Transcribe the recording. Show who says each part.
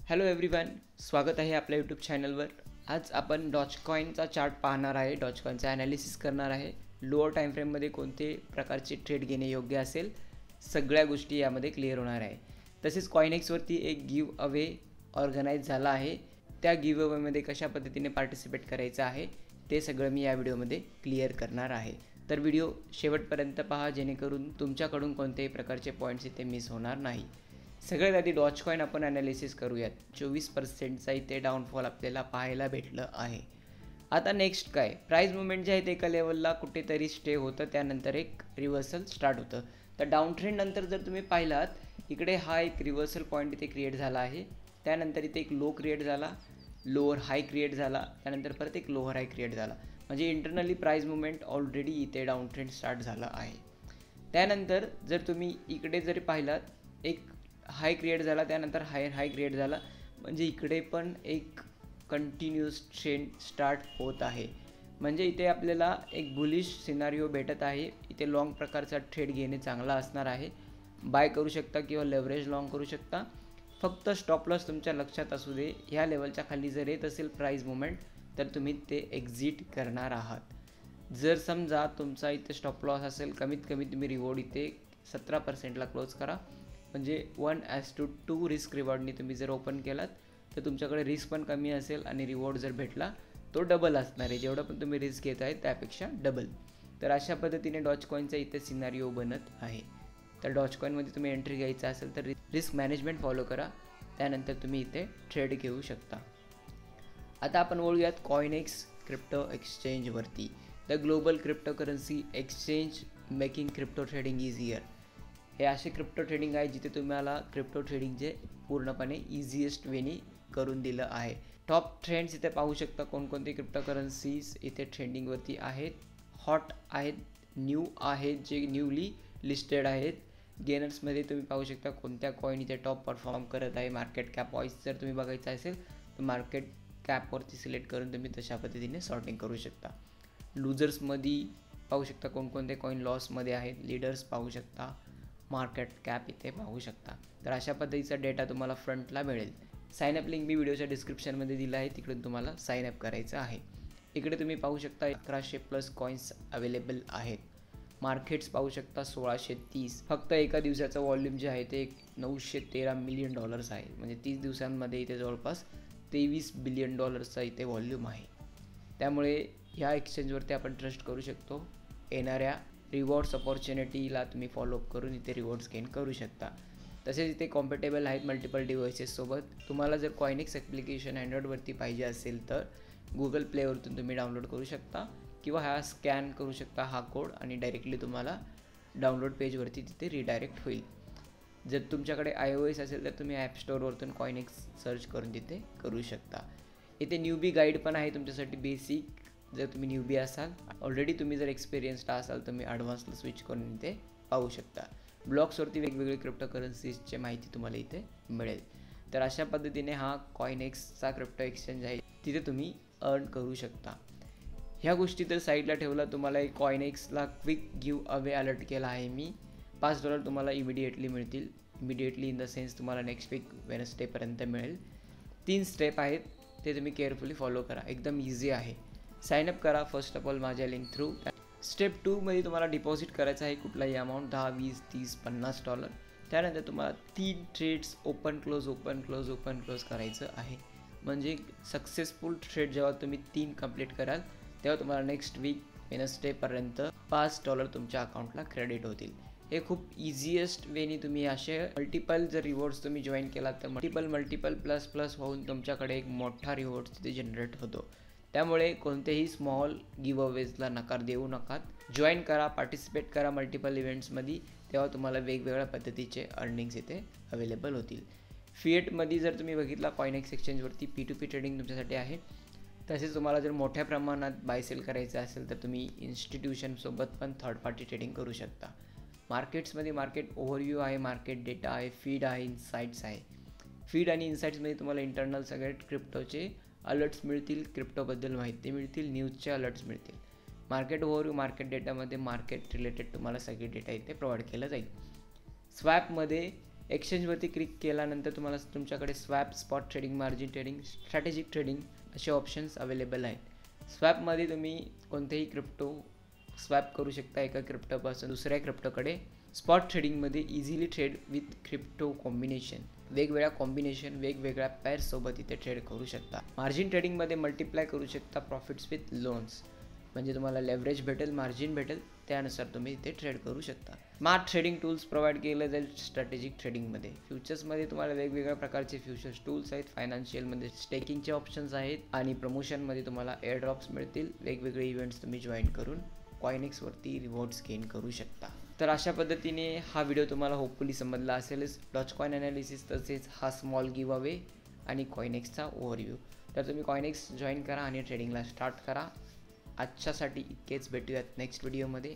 Speaker 1: Hello everyone, स्वागत आहे आपल्या यूट्यूब चॅनलवर। आज आपण डॉजकॉइनचा चार्ट पाहणार आहे, डॉजकॉइनचा ॲनालिसिस करणार आहे। लोअर टाइम फ्रेममध्ये कोणते प्रकारचे ट्रेड घेणे योग्य असेल, सगळ्या गोष्टी यामध्ये क्लिअर होणार आहे। तसेच कॉइनेक्सवरती एक गिव अवे ऑर्गनाइज झाला आहे, त्या गिव अवेमध्ये कशा पद्धतीने पार्टिसिपेट करायचं आहे ते सगळं मी या व्हिडिओमध्ये क्लिअर करणार आहे। तर व्हिडिओ शेवटपर्यंत पहा, जेणेकरून तुमच्याकडून कोणत्याही प्रकारचे पॉईंट्स इथे मिस होणार नाही। सगळ्यात आधी डॉजकॉइन आपण ॲनालिसिस करूयात। 24%चा इथे डाऊनफॉल आपल्याला पाहायला भेटलं आहे। आता नेक्स्ट काय, प्राइस मुवमेंट जे आहे ते एका लेवलला कुठेतरी स्टे होतं, त्यानंतर एक रिव्हर्सल स्टार्ट होतं। तर डाऊन ट्रेंड नंतर जर तुम्ही पाहिलात, इकडे हा एक रिव्हर्सल पॉईंट इथे क्रिएट झाला आहे। त्यानंतर इथे एक लो क्रिएट झाला, लोअर हाय क्रिएट झाला, त्यानंतर परत एक लोअर हाय क्रिएट झाला। म्हणजे इंटरनली प्राइस मुवमेंट ऑलरेडी इथे डाऊन ट्रेंड स्टार्ट झाला आहे। त्यानंतर जर तुम्ही इकडे जरी पाहिलात, एक हाय क्रिएट झाला, त्यानंतर हाय क्रिएट झाला, म्हणजे इकडे पण एक कंटिन्यूस ट्रेंड स्टार्ट होत आहे। म्हणजे इथे आपल्याला एक बुलिश सिनारिओ भेटत आहे। इथे लॉंग प्रकारचा ट्रेड घेणे चांगला असणार आहे। बाय करू शकता किंवा लेव्हरेज लॉंग करू शकता। फक्त स्टॉप लॉस तुमच्या लक्षात असू दे, ह्या लेवलच्या खाली जर येत असेल प्राइस मुवमेंट तर तुम्ही ते एक्झिट करणार आहात। जर समजा तुमचा इथे स्टॉप लॉस असेल, कमीत कमी तुम्ही रिवॉर्ड इथे 17%ला क्लोज करा। म्हणजे 1:2 रिस्क रिवॉर्डनी तुम्ही जर ओपन केलात तर तुमच्याकडे रिस्क पण कमी असेल आणि रिवॉर्ड जर भेटला तो डबल असणार आहे। जेवढं पण तुम्ही रिस्क घेत आहे त्यापेक्षा डबल। तर अशा पद्धतीने डॉजकॉइनचा इथे सिनारिओ बनत आहे। तर डॉजकॉइनमध्ये तुम्ही एंट्री घ्यायचा असेल तर रिस्क मॅनेजमेंट फॉलो करा, त्यानंतर तुम्ही इथे ट्रेड घेऊ शकता। आता आपण वळूयात कॉइनेक्स क्रिप्टो एक्सचेंजवरती। The global cryptocurrency exchange making crypto trading easier. हे असे क्रिप्टो ट्रेडिंग आहे जिथे तुम्हाला क्रिप्टो ट्रेडिंग जे पूर्णपणे इझिएस्ट वेनी करून दिलं आहे। टॉप ट्रेंड्स इथे पाहू शकता, कोणकोणते क्रिप्टोकरन्सीज इथे ट्रेंडिंगवरती आहेत, हॉट आहेत, न्यू आहेत, जे न्यूली लिस्टेड आहेत। गेनर्समध्ये तुम्ही पाहू शकता कोणत्या कॉईन इथे टॉप परफॉर्म करत आहे। मार्केट कॅप वाईज जर तुम्ही बघायचं असेल तर मार्केट कॅपवरती सिलेक्ट करून तुम्ही तशा पद्धतीने सॉर्टिंग करू शकता। लुजर्समध्ये पाहू शकता कोणकोणते कॉईन लॉसमध्ये आहेत, लीडर्स पाहू शकता, मार्केट कॅप इथे पाहू शकता। तर अशा पद्धतीचा डेटा तुम्हाला फ्रंटला मिळेल। साईनअप लिंक मी व्हिडिओच्या डिस्क्रिप्शनमध्ये दिला आहे, तिकडून तुम्हाला साईनअप करायचं आहे। इकडे तुम्ही पाहू शकता 1100+ कॉईन्स अवेलेबल आहेत। मार्केट्स पाहू शकता 1630। फक्त एका दिवसाचं वॉल्यूम जे आहे ते $913 मिलियन आहे। म्हणजे 30 दिवसांमध्ये इथे जवळपास $23 बिलियन इथे व्हॉल्यूम आहे। त्यामुळे ह्या एक्सचेंजवरती आपण ट्रस्ट करू शकतो। येणाऱ्या रिवॉर्ड्स अपॉर्च्युनिटीला तुम्ही फॉलोअप करून इथे रिवॉर्ड्स गेन करू शकता। तसेच इथे कॉम्पॅटेबल आहेत मल्टिपल डिव्हाइसेससोबत। तुम्हाला जर कॉइनेक्स ॲप्लिकेशन अँड्रॉइडवरती पाहिजे असेल तर गुगल प्लेवरतून तुम्ही डाउनलोड करू शकता, किंवा हा स्कॅन करू शकता हा कोड आणि डायरेक्टली तुम्हाला डाउनलोड पेजवरती तिथे रिडायरेक्ट होईल। जर तुमच्याकडे iOS असेल तर तुम्ही ॲप स्टोअरवरतून कॉइनेक्स सर्च करून तिथे करू शकता। इथे न्यूबी गाईड पण आहे तुमच्यासाठी बेसिक। जर तुम्ही न्यूबी असाल, ऑलरेडी तुम्ही जर एक्सपिरियन्स्ड असाल तर तुम्ही ॲडव्हान्सला स्विच करून इथे पाहू शकता। ब्लॉग्सवरती वेगवेगळे क्रिप्टोकरन्सीजची माहिती तुम्हाला इथे मिळेल। तर अशा पद्धतीने हा कॉइनेक्सचा क्रिप्टो एक्सचेंज आहे, तिथे तुम्ही अर्न करू शकता। ह्या गोष्टी तर साईडला ठेवला, तुम्हाला एक कॉइनेक्सला क्विक गिव अवे अलर्ट केला आहे मी। $5 तुम्हाला इमिडिएटली मिळतील। इमिडिएटली इन द सेन्स तुम्हाला नेक्स्ट वीक वेनसडेपर्यंत मिळेल। 3 स्टेप आहेत, ते तुम्ही केअरफुली फॉलो करा, एकदम इझी आहे। साईनअप करा फर्स्ट ऑफ ऑल माझ्या लिंक थ्रू। स्टेप 2 मध्ये तुम्हाला डिपॉझिट करायचं आहे कुठलाही अमाऊंट, 10, 20, 30, $50। त्यानंतर तुम्हाला 3 ट्रेड्स ओपन क्लोज करायचं आहे। म्हणजे सक्सेसफुल ट्रेड जेव्हा तुम्ही 3 कंप्लीट कराल तेव्हा तुम्हाला नेक्स्ट वीक वेनसडेपर्यंत $5 तुमच्या अकाउंटला क्रेडिट होतील। हे खूप इझिएस्ट वेनी तुम्ही असे मल्टिपल जर रिवॉर्ड्स तुम्ही जॉईन केलात तर मल्टिपल प्लस होऊन तुमच्याकडे एक मोठा रिवॉर्ड तिथे जनरेट होतो। त्यामुळे कोणतेही स्मॉल गिव अवेजला नकार देऊ नका। जॉईन करा, पार्टिसिपेट करा मल्टिपल इव्हेंट्समध्ये, तेव्हा तुम्हाला वेगवेगळ्या पद्धतीचे अर्निंग्स इथे अवेलेबल होतील। फिएटमध्ये जर तुम्ही बघितला कॉइनेक्स एक्सचेंजवरती P2P ट्रेडिंग तुमच्यासाठी आहे। तसेच तुम्हाला जर मोठ्या प्रमाणात बाय सेल करायचं असेल तर तुम्ही इन्स्टिट्यूशनसोबत पण थर्ड पार्टी ट्रेडिंग करू शकता। मार्केट्समध्ये मार्केट ओव्हरव्ह्यू आहे, मार्केट डेटा आहे, फीड आहे, इन्साइट्स आहे। फीड आणि इन्साइट्समध्ये तुम्हाला इंटरनल सगळे क्रिप्टोचे अलर्ट्स मिळतील, क्रिप्टोबद्दल माहिती मिळतील, न्यूजचे अलर्ट्स मिळतील। मार्केट ओव्हरव्ह्यू, मार्केट डेटामध्ये मार्केट रिलेटेड तुम्हाला सगळे डेटा इथे प्रोव्हाइड केलं जाईल। स्वॅपमध्ये एक्सचेंजवरती क्लिक केल्यानंतर तुम्हाला तुमच्याकडे swap, spot trading, margin trading, strategic trading असे ऑप्शन्स अवेलेबल आहेत. स्वॅपमध्ये तुम्ही कोणतेही क्रिप्टो स्वॅप करू शकता एका क्रिप्टोपासून दुसऱ्या क्रिप्टोकडे. स्पॉट ट्रेडिंगमध्ये easily trade with crypto combination, वेगवेगळ्या कॉम्बिनेशन वेगवेगळ्या पेअर्ससोबत इथे ट्रेड करू शकता. मार्जिन ट्रेडिंगमध्ये मल्टिप्लाय करू शकता प्रॉफिट्स विथ लोन्स, म्हणजे तुम्हाला लेव्हरेज भेटेल, मार्जिन भेटेल, त्यानुसार तुम्ही इथे ट्रेड करू शकता. स्मार्ट ट्रेडिंग टूल्स प्रोव्हाइड केलं जाईल स्ट्रॅटेजिक ट्रेडिंगमध्ये. फ्युचर्समध्ये तुम्हाला वेगवेगळ्या प्रकारचे फ्युचर्स टूल्स आहेत. फायनान्शियलमध्ये स्टेकिंगचे ऑप्शन्स आहेत आणि प्रमोशनमध्ये तुम्हाला एअरड्रॉप्स मिळतील. वेगवेगळे इव्हेंट्स तुम्ही जॉईन करून कॉइनेक्सवरती रिवॉर्ड्स गेन करू शकता. तर अशा पद्धतीने हा व्हिडिओ तुम्हाला होपफुली समजला असेलच. डॉजकॉइन ॲनालिसिस तसेच हा स्मॉल गिव अवे आणि कॉइनेक्सचा ओव्हरव्ह्यू. तर तुम्ही कॉइनेक्स जॉईन करा आणि ट्रेडिंगला स्टार्ट करा. आजच्यासाठी इतकेच. भेटूयात नेक्स्ट व्हिडिओमध्ये.